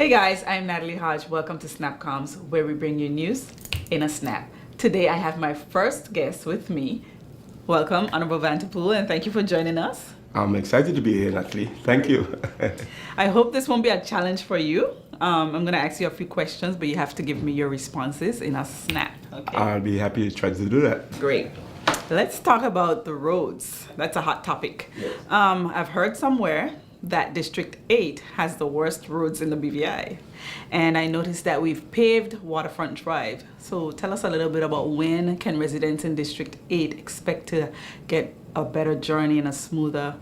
Hey guys, I'm Natalie Hodge. Welcome to SnapComms, where we bring you news in a snap. Today I have my first guest with me. Welcome, Honorable Vanterpool, and thank you for joining us. I'm excited to be here, Natalie. Thank you. I hope this won't be a challenge for you. I'm going to ask you a few questions, but you have to give me your responses in a snap. Okay? I'll be happy to try to do that. Great. Let's talk about the roads. That's a hot topic. Yes. I've heard somewhere that District 8 has the worst roads in the BVI. And I noticed that we've paved Waterfront Drive. So tell us a little bit about when can residents in District 8 expect to get a better journey and a smoother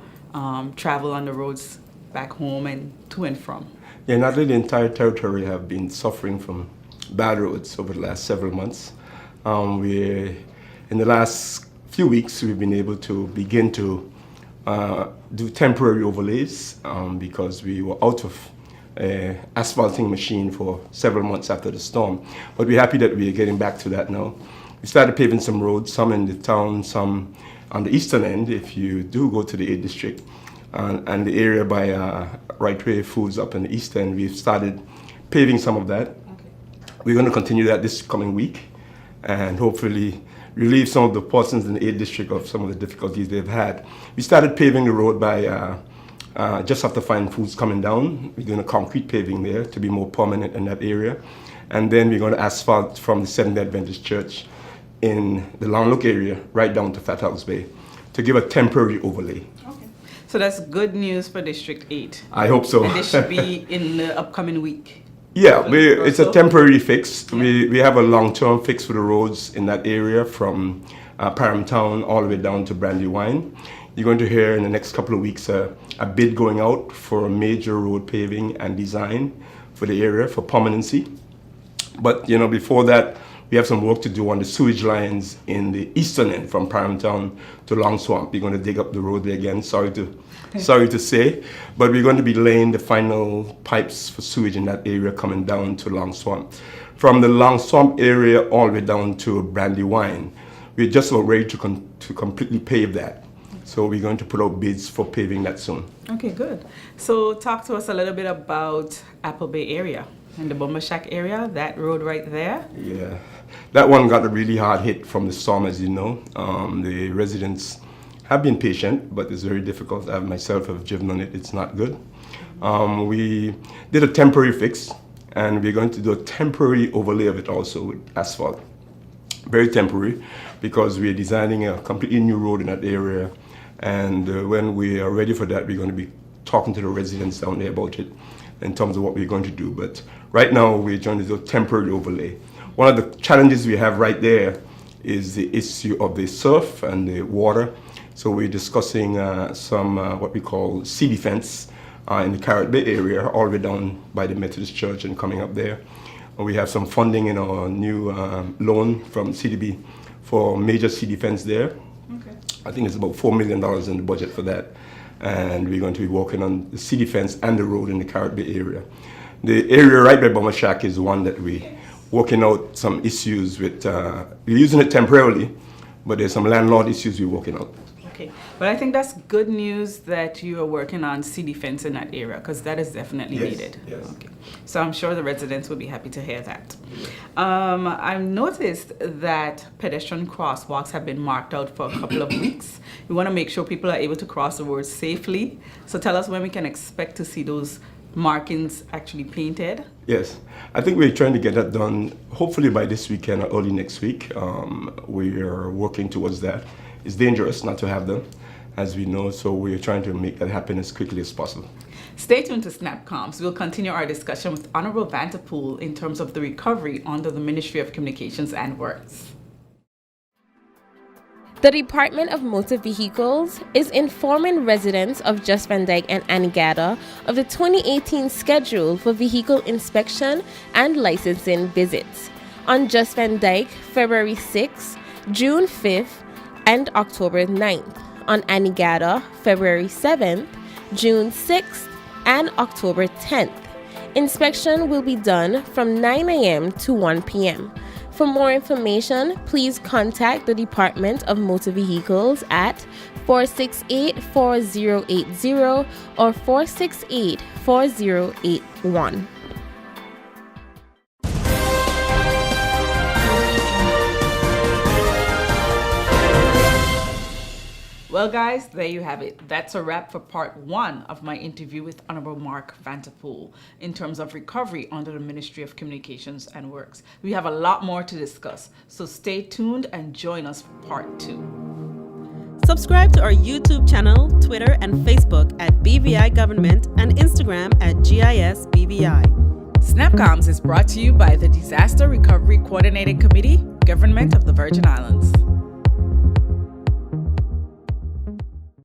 travel on the roads back home and to and from. Yeah, Natalie, the entire territory have been suffering from bad roads over the last several months. In the last few weeks, we've been able to begin to do temporary overlays because we were out of asphalting machine for several months after the storm. But we're happy that we are getting back to that now. We started paving some roads, some in the town, some on the eastern end, if you do go to the 8th district, and the area by Right Way Foods up in the east end, we've started paving some of that. Okay. We're going to continue that this coming week and hopefully relieve some of the persons in the 8th district of some of the difficulties they've had. We started paving the road by just after Fine Foods coming down. We're doing a concrete paving there to be more permanent in that area. And then we're going to asphalt from the Seventh-day Adventist Church in the Long Look area right down to Fat House Bay to give a temporary overlay. Okay. So that's good news for District 8. I hope so. And this should be in the upcoming week. Yeah, it's a temporary fix. Yeah. We have a long-term fix for the roads in that area from Parham Town all the way down to Brandywine. You're going to hear in the next couple of weeks a bid going out for a major road paving and design for the area for permanency. But before that, we have some work to do on the sewage lines in the eastern end from Parham Town to Long Swamp. We're going to dig up the road there again, sorry to say. But we're going to be laying the final pipes for sewage in that area coming down to Long Swamp. From the Long Swamp area all the way down to Brandywine, we're just about ready to completely pave that. So we're going to put out bids for paving that soon. Okay, good. So talk to us a little bit about Apple Bay area and the Bomber Shack area, that road right there. Yeah, that one got a really hard hit from the storm, as you know. The residents have been patient, but it's very difficult. I myself have driven on it. It's not good. We did a temporary fix, and we're going to do a temporary overlay of it also with asphalt. Very temporary, because we're designing a completely new road in that area. And when we are ready for that, we're going to be talking to the residents down there about it in terms of what we're going to do. But right now, we're trying to do a temporary overlay. One of the challenges we have right there is the issue of the surf and the water. So we're discussing some what we call sea defense in the Carrot Bay area, all the way down by the Methodist Church and coming up there. We have some funding in our new loan from CDB for major sea defense there. Okay. I think it's about $4 million in the budget for that. And we're going to be working on the sea defense and the road in the Carrot Bay area. The area right by Bomber Shack is one that we're working out some issues with. We're using it temporarily, but there's some landlord issues we're working out. Okay, but I think that's good news that you are working on sea defense in that area, because that is definitely needed. Yes. Okay, so I'm sure the residents will be happy to hear that. I've noticed that pedestrian crosswalks have been marked out for a couple of weeks. We want to make sure people are able to cross the road safely. So tell us when we can expect to see those markings actually painted. Yes, I think we're trying to get that done hopefully by this weekend or early next week. We are working towards that. It's dangerous not to have them, as we know, so we're trying to make that happen as quickly as possible. Stay tuned to SnapComms. We'll continue our discussion with Honorable Vanterpool in terms of the recovery under the Ministry of Communications and Works. The Department of Motor Vehicles is informing residents of Just Van Dyke and Anegada of the 2018 schedule for vehicle inspection and licensing visits. On Just Van Dyke, February 6th, June 5th, and October 9th. On Anegada, February 7th, June 6th, and October 10th. Inspection will be done from 9 a.m. to 1 p.m. For more information, please contact the Department of Motor Vehicles at 468-4080 or 468-4081. Well, guys, there you have it. That's a wrap for part 1 of my interview with Honorable Mark Vanterpool in terms of recovery under the Ministry of Communications and Works. We have a lot more to discuss, so stay tuned and join us for part 2. Subscribe to our YouTube channel, Twitter, and Facebook at BVI Government and Instagram at GIS BVI. SnapComms is brought to you by the Disaster Recovery Coordinating Committee, Government of the Virgin Islands.